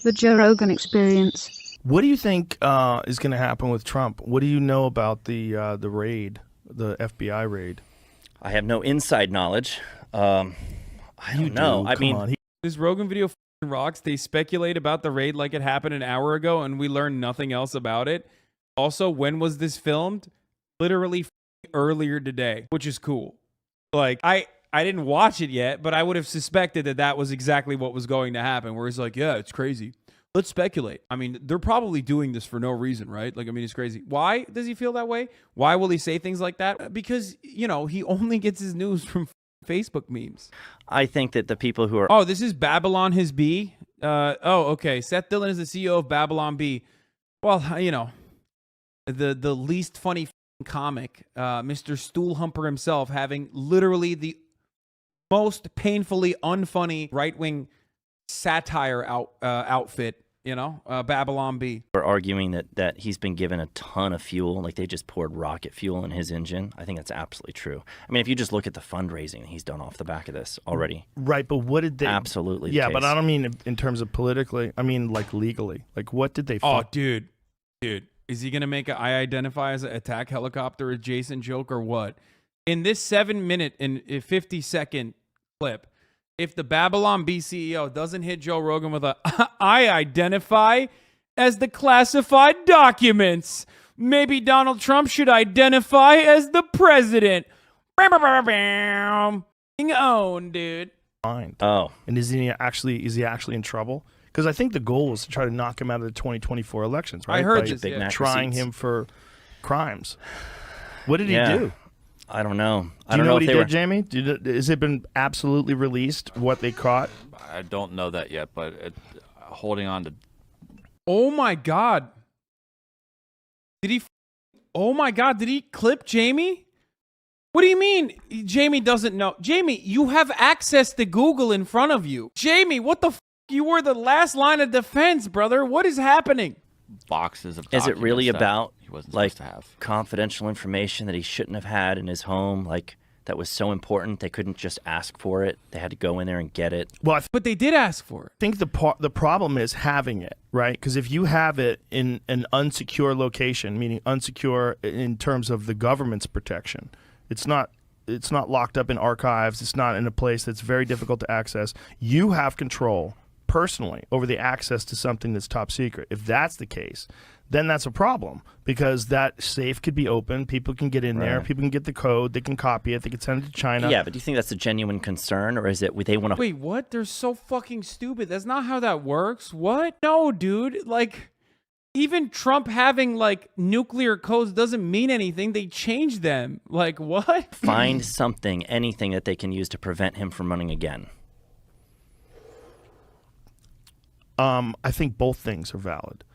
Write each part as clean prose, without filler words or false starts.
The Joe Rogan Experience. What do you think is going to happen with Trump? What do you know about the raid, the FBI raid? I have no inside knowledge. I don't know. I mean, this Rogan video rocks. They speculate about the raid like it happened an hour ago, and we learned nothing else about it. Also, when was this filmed? Literally earlier today, which is cool. Like, I didn't watch it yet, but I would have suspected that that was exactly what was going to happen, where he's like, yeah, it's crazy. Let's speculate. I mean, they're probably doing this for no reason, right? Like, I mean, it's crazy. Why does he feel that way? Why will he say things like that? Because, you know, he only gets his news from Facebook memes. I think that the people who are... Oh, this is Babylon His B? Okay. Seth Dillon is the CEO of Babylon B. Well, you know, the least funny comic, Mr. Stool Humper himself, having literally the most painfully unfunny right-wing satire outfit, you know, Babylon B. Are arguing that he's been given a ton of fuel, like they just poured rocket fuel in his engine. I think that's absolutely true. I mean, if you just look at the fundraising he's done off the back of this already. Right, but what did they... Absolutely. Yeah, but I don't mean in terms of politically. I mean, like, legally. Like, what did they... Oh, dude. Is he going to make I identify as an attack helicopter adjacent joke or what? In this 7-minute and 50-second clip, if the Babylon B CEO doesn't hit Joe Rogan with a I identify as the classified documents, maybe Donald Trump should identify as the president. Own, dude. Mind. Oh. And is he actually in trouble? Because I think the goal was to try to knock him out of the 2024 elections, right? I heard By this, trying him for crimes. What did he do? I don't know. Do you know what he did, Jamie? Has it been absolutely released what they caught? I don't know that yet, but holding on to... Oh, my God. Oh, my God. Did he clip Jamie? What do you mean Jamie doesn't know? Jamie, you have access to Google in front of you. Jamie, what the f***? You were the last line of defense, brother. What is happening? Boxes of Is it really about like to have confidential information that he shouldn't have had in his home? Like that was so important they couldn't just ask for it. They had to go in there and get it. Well, but they did ask for it. I think the problem is having it, right? Because if you have it in an unsecure location, meaning unsecure in terms of the government's protection, it's not locked up in archives. It's not in a place that's very difficult to access. You have control personally over the access to something that's top secret. If that's the case, then that's a problem because that safe could be open. People can get in there. People can get the code. They can copy it. They can send it to China. Yeah, but do you think that's a genuine concern, or is it they want to... Wait, what? They're so fucking stupid. That's not how that works. What? No, dude. Like, even Trump having, like, nuclear codes doesn't mean anything. They change them. Like, what? Find something, anything that they can use to prevent him from running again. I think both things are valid.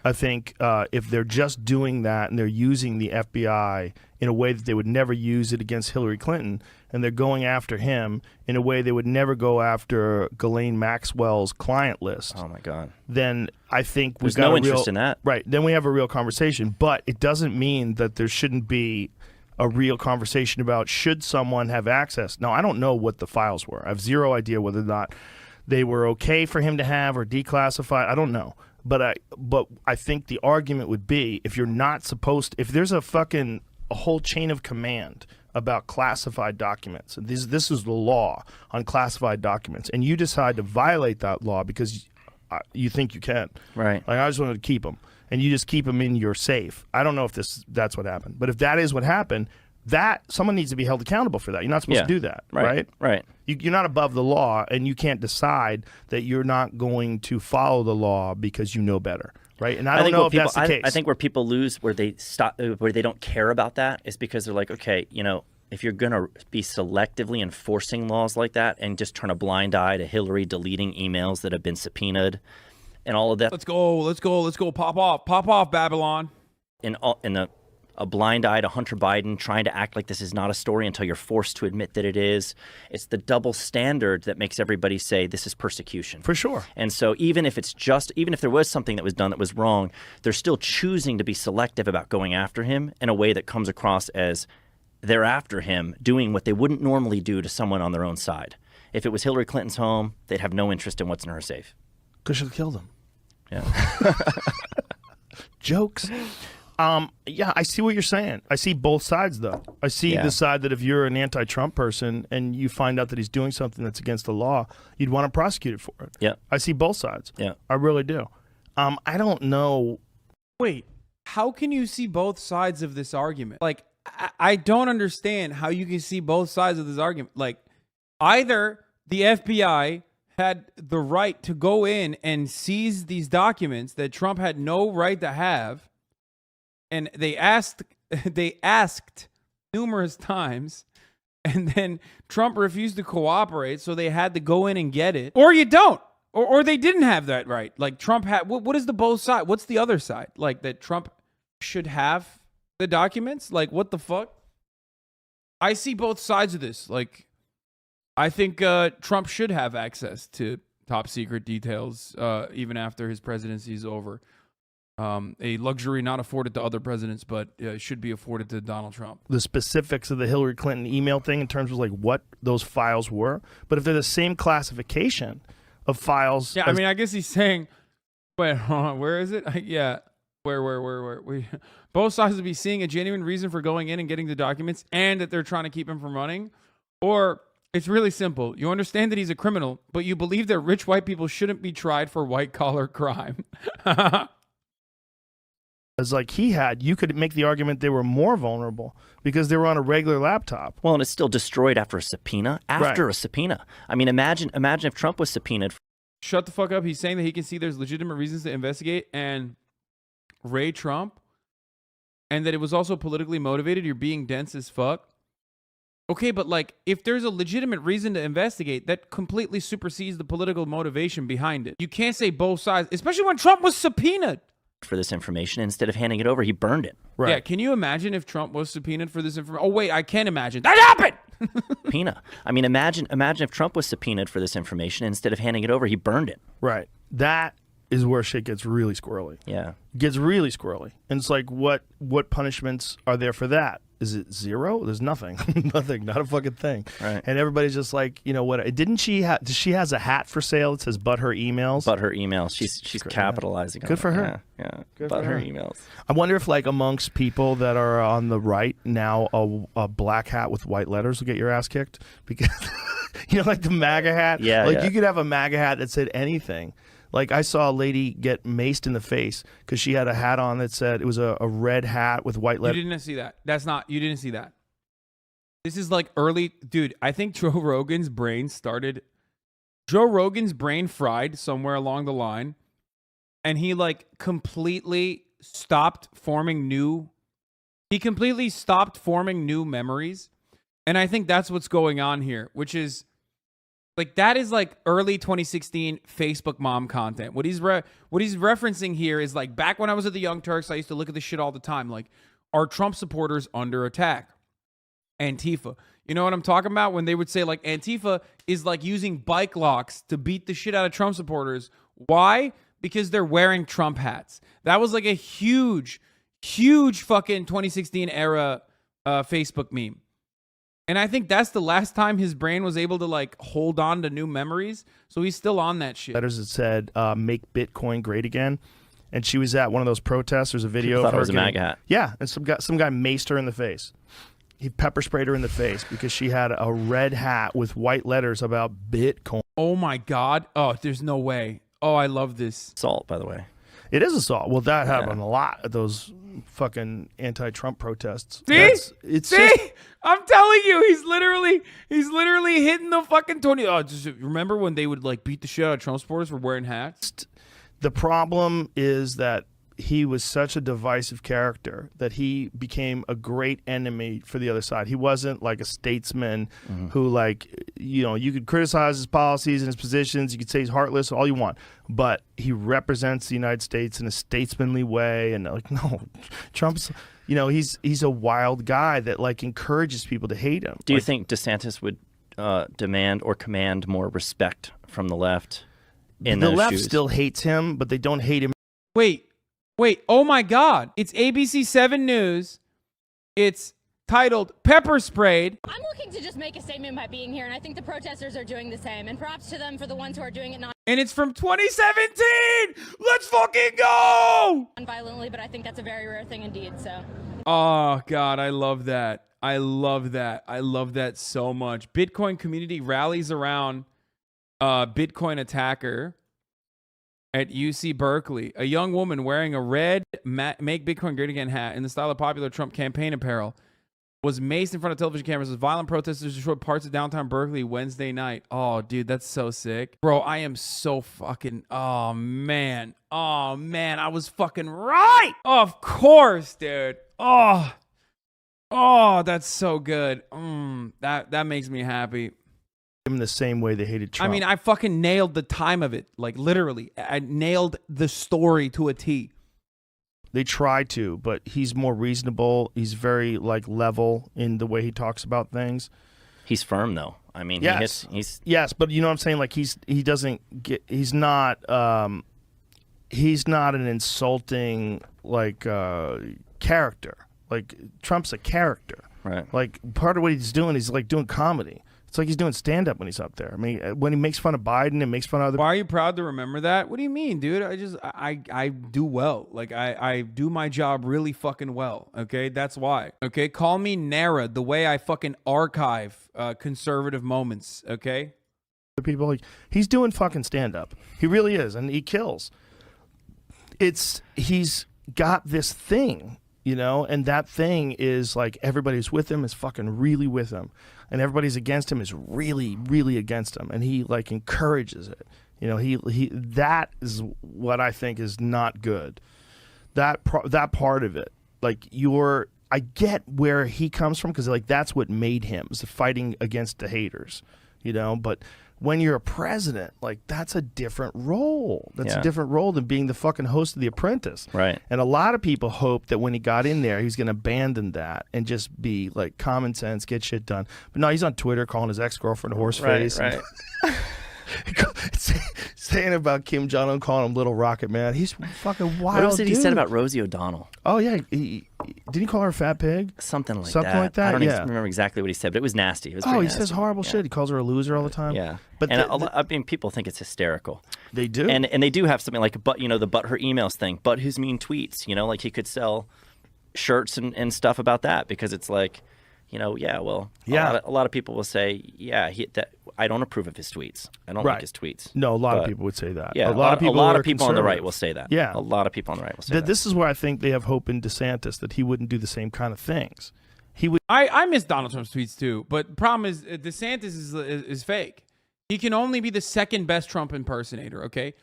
I think if they're just doing that and they're using the FBI in a way that they would never use it against Hillary Clinton, and they're going after him in a way they would never go after Ghislaine Maxwell's client list. Oh my God! Then I think there's no interest in that. Right. Then we have a real conversation, but it doesn't mean that there shouldn't be a real conversation about should someone have access. Now, I don't know what the files were. I have zero idea whether or not they were okay for him to have or declassified. I don't know. But I think the argument would be if you're not supposed to, if there's a whole chain of command about classified documents, and this is the law on classified documents, and you decide to violate that law because you think you can. Right. Like, I just wanted to keep them, and you just keep them in your safe. I don't know if that's what happened. But if that is what happened, that someone needs to be held accountable for that. You're not supposed to do that, right? Right. You're not above the law, and you can't decide that you're not going to follow the law because you know better, right? And I don't know if that's the case. I think where people lose, where they stop, where they don't care about that, is because they're like, okay, you know, if you're going to be selectively enforcing laws like that and just turn a blind eye to Hillary deleting emails that have been subpoenaed and all of that. Let's go. Pop off, Babylon. A blind eye to Hunter Biden trying to act like this is not a story until you're forced to admit that it is. It's the double standard that makes everybody say this is persecution. For sure. And so even if there was something that was done that was wrong, they're still choosing to be selective about going after him in a way that comes across as they're after him doing what they wouldn't normally do to someone on their own side. If it was Hillary Clinton's home, they'd have no interest in what's in her safe. Because she'll kill them. Yeah. Jokes. Yeah, I see what you're saying. I see both sides, though. I see the side that if you're an anti-Trump person and you find out that he's doing something that's against the law, you'd want to prosecute it for it. Yeah. I see both sides. Yeah. I really do. I don't know. Wait, how can you see both sides of this argument? Like, I don't understand how you can see both sides of this argument. Like, either the FBI had the right to go in and seize these documents that Trump had no right to have, and they asked numerous times, and then Trump refused to cooperate, so they had to go in and get it. Or you don't. Or they didn't have that right. Like, Trump had... What is the both side? What's the other side? Like, that Trump should have the documents? Like, what the fuck? I see both sides of this. Like, I think Trump should have access to top secret details even after his presidency is over. A luxury not afforded to other presidents, but should be afforded to Donald Trump. The specifics of the Hillary Clinton email thing in terms of like what those files were, but if they're the same classification of files. Yeah, I mean, I guess he's saying, wait, hold on, where is it? Yeah, where? Both sides would be seeing a genuine reason for going in and getting the documents, and that they're trying to keep him from running. Or it's really simple. You understand that he's a criminal, but you believe that rich white people shouldn't be tried for white collar crime. As like he had, you could make the argument they were more vulnerable because they were on a regular laptop. Well, and it's still destroyed after a subpoena. After a subpoena. I mean, imagine if Trump was subpoenaed. Shut the fuck up. He's saying that he can see there's legitimate reasons to investigate and raid Trump, and that it was also politically motivated. You're being dense as fuck. Okay, but like, if there's a legitimate reason to investigate, that completely supersedes the political motivation behind it. You can't say both sides, especially when Trump was subpoenaed for this information. Instead of handing it over, he burned it. Right. Yeah, can you imagine if Trump was subpoenaed for this information? Oh, wait, I can imagine. That happened! Subpoena. I mean, imagine if Trump was subpoenaed for this information. Instead of handing it over, he burned it. Right. That is where shit gets really squirrely. Yeah. Gets really squirrely. And it's like, what punishments are there for that? Is it zero? There's nothing. Nothing. Not a fucking thing. Right. And everybody's just like, you know what? Didn't she have? She has a hat for sale that says "But her emails." But her emails. She's capitalizing. Good on for it. her. Yeah. Good But for her her. emails. I wonder if, like, amongst people that are on the right now, a black hat with white letters will get your ass kicked because you know, like the MAGA hat. Yeah. Like you could have a MAGA hat that said anything. Like I saw a lady get maced in the face because she had a hat on that said it was a red hat with white letters. You didn't see that. You didn't see that. This is like early, dude. I think Joe Rogan's brain fried somewhere along the line, and he like completely stopped forming new memories. And I think that's what's going on here, which is like, that is like early 2016 Facebook mom content. What he's referencing here is like, back when I was at the Young Turks, I used to look at this shit all the time. Like, are Trump supporters under attack? Antifa. You know what I'm talking about? When they would say like Antifa is like using bike locks to beat the shit out of Trump supporters. Why? Because they're wearing Trump hats. That was like a huge fucking 2016 era Facebook meme. And I think that's the last time his brain was able to like hold on to new memories. So he's still on that shit. Letters that said "Make Bitcoin Great Again." And she was at one of those protests. There's a video People of thought her it was a MAGA hat. Yeah, and some guy maced her in the face. He pepper sprayed her in the face because she had a red hat with white letters about Bitcoin. Oh my God. Oh, there's no way. Oh, I love this. Salt, by the way. It is assault. Well, that happened a lot at those fucking anti-Trump protests. See? I'm telling you, he's literally hitting the fucking 20. Oh, just remember when they would like beat the shit out of Trump supporters for wearing hats? The problem is that he was such a divisive character that he became a great enemy for the other side. He wasn't like a statesman who, like, you know, you could criticize his policies and his positions. You could say he's heartless, all you want. But he represents the United States in a statesmanly way. And like, no, Trump's, you know, he's a wild guy that like encourages people to hate him. Do you think DeSantis would demand or command more respect from the left in the those left shoes? still hates him, but they don't hate him. Wait, oh my God. It's ABC 7 News. It's titled Pepper Sprayed. I'm looking to just make a statement by being here, and I think the protesters are doing the same. And props to them for the ones who are doing it And it's from 2017. Let's fucking go. non-violently, but I think that's a very rare thing indeed, so. Oh, God, I love that. I love that. I love that so much. Bitcoin community rallies around Bitcoin attacker at UC Berkeley. A young woman wearing a red Make Bitcoin Great Again hat in the style of popular Trump campaign apparel was maced in front of television cameras as violent protesters destroyed parts of downtown Berkeley Wednesday night. Oh, dude, that's so sick. Bro, I am so fucking... Oh, man. I was fucking right. Of course, dude. Oh, that's so good. That makes me happy. Him the same way they hated Trump. I mean, I fucking nailed the time of it. Like, literally. I nailed the story to a T. They try to, but he's more reasonable. He's very level in the way he talks about things. He's firm though. I mean, yes, he's but you know what I'm saying? Like he's not an insulting character. Like Trump's a character. right. Like part of what he's doing is like doing comedy. It's like he's doing stand-up when he's up there. I mean, when he makes fun of Biden and makes fun of other... Why are you proud to remember that? What do you mean, dude? I do well. Like, I do my job really fucking well, okay? That's why, okay? Call me Nara, the way I fucking archive conservative moments, okay? people, like, he's doing fucking stand-up. He really is, and he kills. He's got this thing, you know, and that thing is like everybody's with him is fucking really with him. And everybody's against him is really, really against him, and he like encourages it. You know, he that is what I think is not good. That part of it, like I get where he comes from because like that's what made him, is fighting against the haters, you know. But when you're a president, like that's a different role. That's a different role than being the fucking host of The Apprentice. Right. And a lot of people hoped that when he got in there, he was going to abandon that and just be like common sense, get shit done. But no, he's on Twitter calling his ex-girlfriend a horse face. Right. Saying about Kim Jong-un, calling him Little Rocket Man. He's fucking wild. What was it he said about Rosie O'Donnell? Oh yeah, didn't he call her a fat pig? Something like that. I don't even remember exactly what he said, but it was nasty. It was he nasty. says horrible shit. He calls her a loser all the time. Yeah, but I mean, people think it's hysterical. They do, and they do have something like, but you know, the but her emails thing, but his mean tweets. You know, like he could sell shirts and stuff about that because it's like, you know, a lot of people will say, I don't approve of his tweets. I don't like his tweets. No, a lot of people would say that. Yeah, a lot of people on the right will say that. Yeah, a lot of people on the right will say that. This is where I think they have hope in DeSantis that he wouldn't do the same kind of things. He would. I miss Donald Trump's tweets too, but the problem is DeSantis is fake. He can only be the second best Trump impersonator. Okay.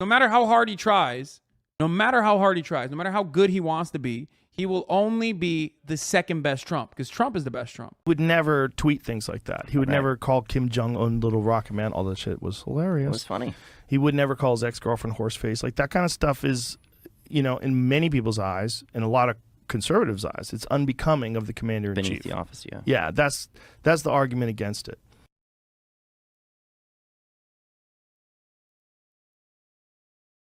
No matter how hard he tries, no matter how good he wants to be, he will only be the second best Trump because Trump is the best Trump. Would never tweet things like that. He would never call Kim Jong-un Little Rocket Man. All that shit was hilarious. It was funny. He would never call his ex-girlfriend horseface. Like that kind of stuff is, you know, in many people's eyes, in a lot of conservatives' eyes, it's unbecoming of the commander-in-chief. Beneath the office, yeah. Yeah, that's the argument against it.